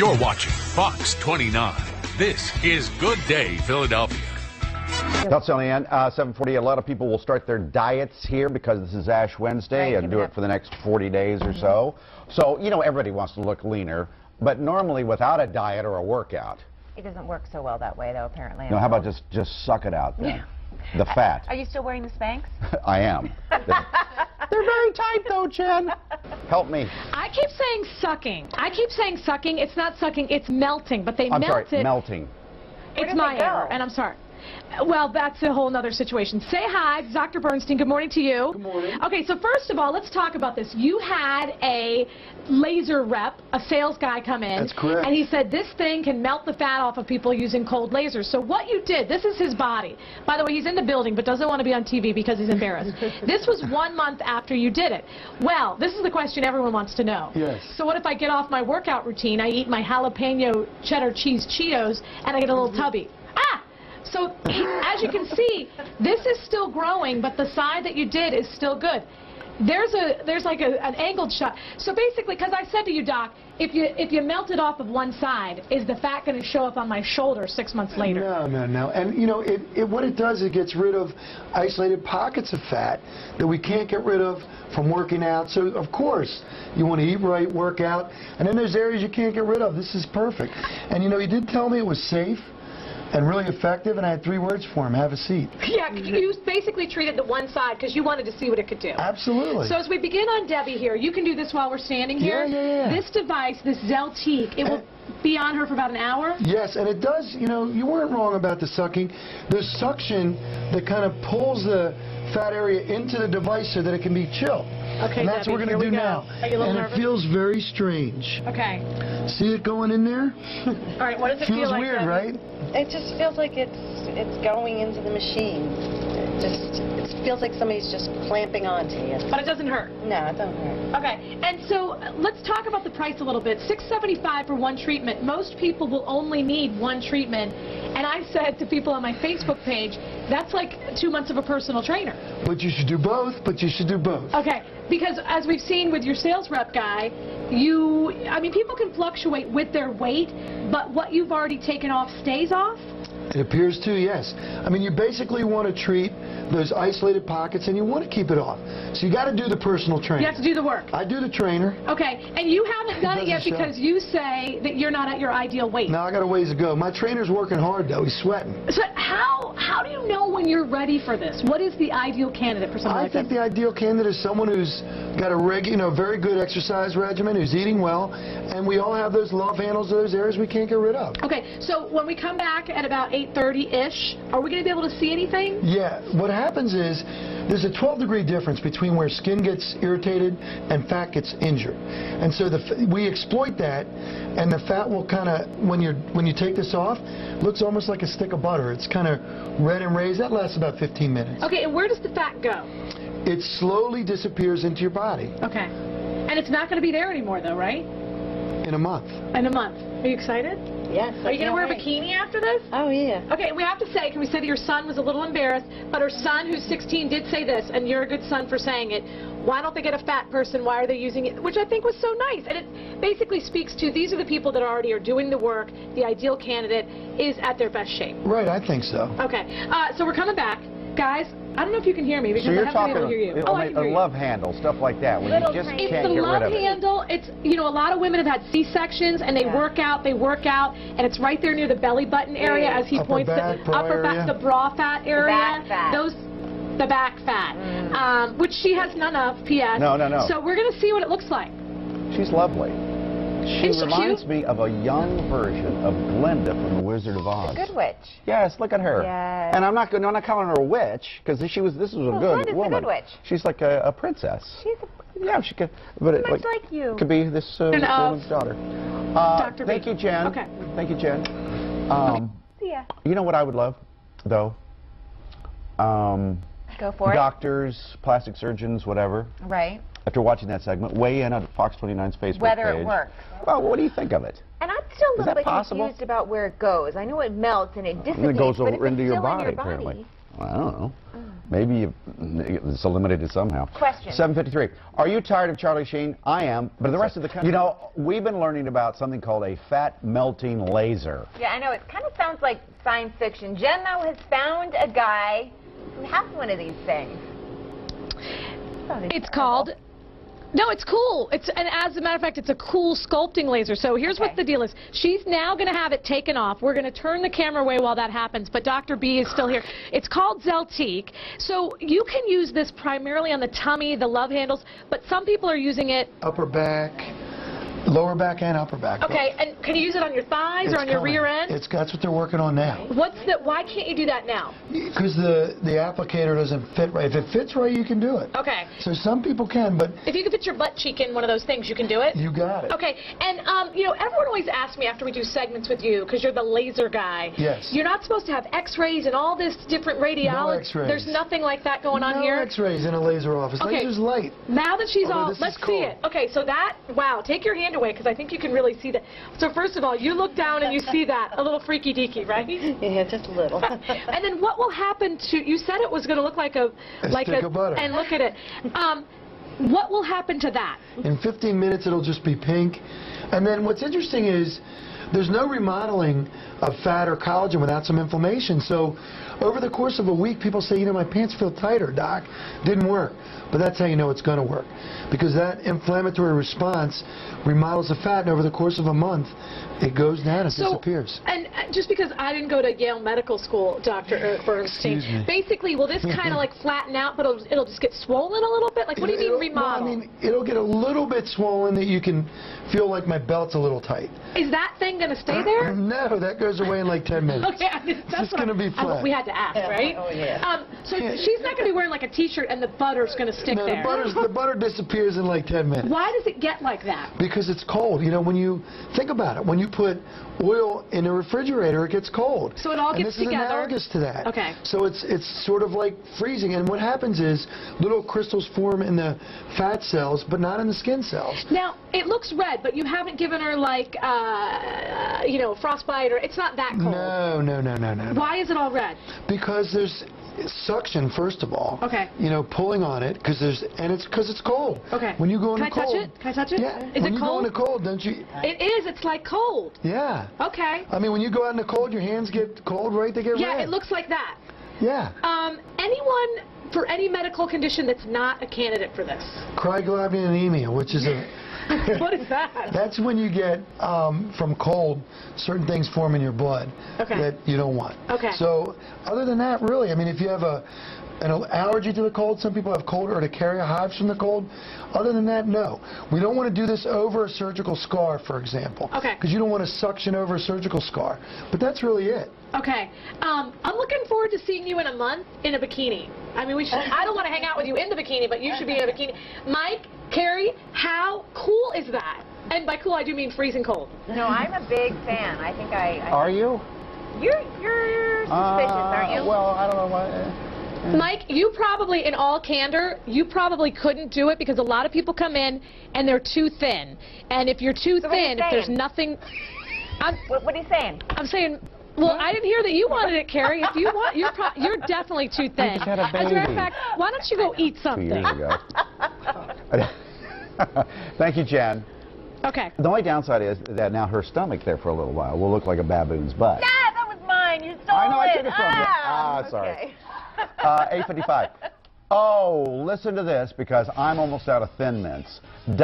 You're watching Fox 29. This is Good Day Philadelphia. That's Leanne, 7:40. A lot of people will start their diets here because this is Ash Wednesday and do it for the next 40 days or so. So, you know, everybody wants to look leaner, but normally without a diet or a workout. It doesn't work so well that way, though, apparently. No, how about just suck it out then? The fat. Are you still wearing the Spanx? I am. They're very tight, though, Jen. Help me. I keep saying sucking. I keep saying sucking. It's not sucking. It's melting. But they I'm melt sorry, it. melting. It's my error, and I'm sorry. Well, that's a whole other situation. Say hi, Dr. Bernstein. Good morning to you. Good morning. Okay, so first of all, let's talk about this. You had a laser rep, a sales guy come in. That's correct. And he said this thing can melt the fat off of people using cold lasers. So what you did, this is his body. By the way, he's in the building but doesn't want to be on TV because he's embarrassed. This was 1 month after you did it. Well, this is the question everyone wants to know. Yes. So what if I get off my workout routine, I eat my jalapeno cheddar cheese Cheetos, and I get a little tubby? Ah! So, as you can see, this is still growing, but the side that you did is still good. There's like an angled shot. So basically, because I said to you, Doc, if you melt it off of one side, is the fat going to show up on my shoulder 6 months later? No. And, you know, what it does, it gets rid of isolated pockets of fat that we can't get rid of from working out. So, of course, you want to eat right, work out, and then there's areas you can't get rid of. This is perfect. And, you know, he did tell me it was safe and really effective, and I had 3 words for him: have a seat. Yeah, you basically treated the one side because you wanted to see what it could do. Absolutely. So as we begin on Debbie here, you can do this while we're standing here. Yeah. This device, this Zeltique, it will be on her for about an hour? Yes, and it does, you know, you weren't wrong about the sucking. There's suction that kind of pulls the fat area into the device so that it can be chilled. Okay, and that's Debbie, what we're going to do now. Are you a little and nervous? It feels very strange. Okay. See it going in there? All right, what does it feel like? Feels weird, right? It just feels like it's going into the machine. It feels like somebody's just clamping onto you. But it doesn't hurt? No, it doesn't hurt. Okay, and so let's talk about the price a little bit. $675 for one treatment. Most people will only need one treatment. And I said to people on my Facebook page, that's like 2 months of a personal trainer. But you should do both, Okay, because as we've seen with your sales rep guy, people can fluctuate with their weight, but what you've already taken off stays off? It appears to, yes. I mean, you basically want to treat those isolated pockets, and you want to keep it off. So you got to do the personal training. You have to do the work. I do the trainer. Okay, and you haven't done it yet because you say that you're not at your ideal weight. No, I got a ways to go. My trainer's working hard, though. He's sweating. So how do you know when you're ready for this? What is the ideal candidate for someone like this? I think the ideal candidate is someone who's got a very good exercise regimen, who's eating well, and we all have those love handles, those areas we can't get rid of. Okay, so when we come back at about 8:30-ish, are we going to be able to see anything? Yeah, what happens is there's a 12-degree difference between where skin gets irritated and fat gets injured. And so we exploit that, and the fat will kind of, when you take this off, looks almost like a stick of butter. It's kind of red and raised. That lasts about 15 minutes. Okay, and where does the fat go? It slowly disappears into your body. Okay. And it's not going to be there anymore, though, right? In a month. In a month. Are you excited? Yes. Are you going to wear a bikini after this? Oh, yeah. Okay, we have to say, can we say that your son was a little embarrassed, but her son, who's 16, did say this, and you're a good son for saying it. Why don't they get a fat person? Why are they using it? Which I think was so nice. And it basically speaks to these are the people that already are doing the work. The ideal candidate is at their best shape. Right, I think so. Okay, so we're coming back. Guys, I don't know if you can hear me because So you're I haven't been able to hear you. Oh, I can hear you. Love handle, stuff like that, when you just can't It's get the rid love of it. handle. It's, a lot of women have had C-sections, and they work out, and it's right there near the belly button area, as he points to upper back, the bra fat area. The back fat. The back fat, which she has none of, P.S. No. So we're going to see what it looks like. She's lovely. She Isn't she reminds cute? me of a young version of Glinda from The Wizard of Oz. Good witch. Yes, look at her. Yes. And I'm not calling her a witch because this was a good Glinda's woman. a good witch. She's like a princess. She's Yeah, she could. But it, much like you. Could be this woman's daughter. Dr. Thank you, Jen. Okay. Thank you, Jen. See ya. You know what I would love, though? Go for Doctors, plastic surgeons, whatever. it. Right. After watching that segment, weigh in on Fox 29's Facebook page. Whether it works. Well, what do you think of it? And I'm still a Is little that bit possible? confused about where it goes. I know it melts and it dissipates, And it goes but over if into it's your still in body, your apparently. I don't know. Maybe it's eliminated somehow. Question. 7:53. Are you tired of Charlie Sheen? I am, but the rest of the country. You know, we've been learning about something called a fat melting laser. Yeah, I know. It kind of sounds like science fiction. Jen, though, has found a guy who has one of these things. It's called... No, it's cool. And as a matter of fact, it's a CoolSculpting laser. So here's what the deal is. She's now going to have it taken off. We're going to turn the camera away while that happens, but Dr. B is still here. It's called Zeltique. So you can use this primarily on the tummy, the love handles, but some people are using it... Upper back, lower back and upper back. Okay, and can you use it on your thighs or on your rear end? That's what they're working on now. Why can't you do that now? Because the applicator doesn't fit right. If it fits right, you can do it. Okay. So some people can, but... If you can fit your butt cheek in one of those things, you can do it? You got it. Okay, and you know, everyone always asks me after we do segments with you, because you're the laser guy. Yes. You're not supposed to have x-rays and all this different radiology. No x-rays. There's nothing like that going on here? No x-rays in a laser office. Okay. Laser's light. Now that she's all... This Let's is cool. see it. Okay, so that... Wow, take your hand away, because I think you can really see that. So first of all, you look down and you see that. A little freaky-deaky, right? Yeah, just a little. And then what will happen to... You said it was going to look like a... stick of butter. And look at it. What will happen to that? In 15 minutes, it'll just be pink. And then what's interesting is there's no remodeling of fat or collagen without some inflammation. So over the course of a week, people say, you know, my pants feel tighter, doc. Didn't work. But that's how you know it's going to work. Because that inflammatory response remodels the fat, and over the course of a month, it goes down, it disappears. And just because I didn't go to Yale Medical School, Dr. Eric Bernstein, basically, will this kind of like flatten out, but it'll just get swollen a little bit? Like, what do you mean remodel? No, I mean, it'll get a little bit swollen that you can feel like my belt's a little tight. Is that thing going to stay there? No, that goes away in like 10 minutes. Okay, it's just going to be flat. We had to ask, right? Oh, yeah. So she's not going to be wearing like a T-shirt and the butter's going to stick there. The butter disappears in like 10 minutes. Why does it get like that? Because it's cold. You know, when you think about it, when you put oil in a refrigerator, it gets cold. So it all gets together. And this is analogous to that. Okay. So it's sort of like freezing. And what happens is little crystals form in the fat cells, but not in the skin cells. Now, it looks red, but you haven't given her like, you know, frostbite, or it's not that cold. No. Why is it all red? Because there's suction, first of all. Okay. You know, pulling on it, because it's cold. Okay. When you go into cold. cold. Can I touch it? Yeah. Is when it you cold? go into cold, don't you? It is. It's like cold. Yeah. Okay. I mean, when you go out in the cold, your hands get cold, right? They get red. Yeah, it looks like that. Yeah. Anyone for any medical condition that's not a candidate for this? Cryoglobulinemia, which is a... What is that? That's when you get, from cold, certain things form in your blood that you don't want. Okay. So, other than that, really, I mean, if you have an allergy to the cold, some people have cold urticaria, hives from the cold. Other than that, no. We don't want to do this over a surgical scar, for example. Okay. Because you don't want to suction over a surgical scar. But that's really it. Okay. I'm looking forward to seeing you in a month in a bikini. I mean, I don't want to hang out with you in the bikini, but you should be in a bikini. Mike, Carrie, how cool is that? And by cool, I do mean freezing cold. No, I'm a big fan. I think Are you? You're suspicious, aren't you? Well, I don't know why. Mike, you probably, in all candor, you probably couldn't do it because a lot of people come in and they're too thin. And if you're too thin, if there's nothing... What are you saying? I'm saying... Well, I didn't hear that you wanted it, Carrie. If you want, you're definitely too thin. just had a As a matter of fact, why don't you go eat 2 something? years ago. Thank you, Jen. Okay. The only downside is that now her stomach there for a little while will look like a baboon's butt. Yeah, that was mine. You stole it. I know, I took it from you. Sorry. Okay. 8:55. Oh, listen to this, because I'm almost out of Thin Mints.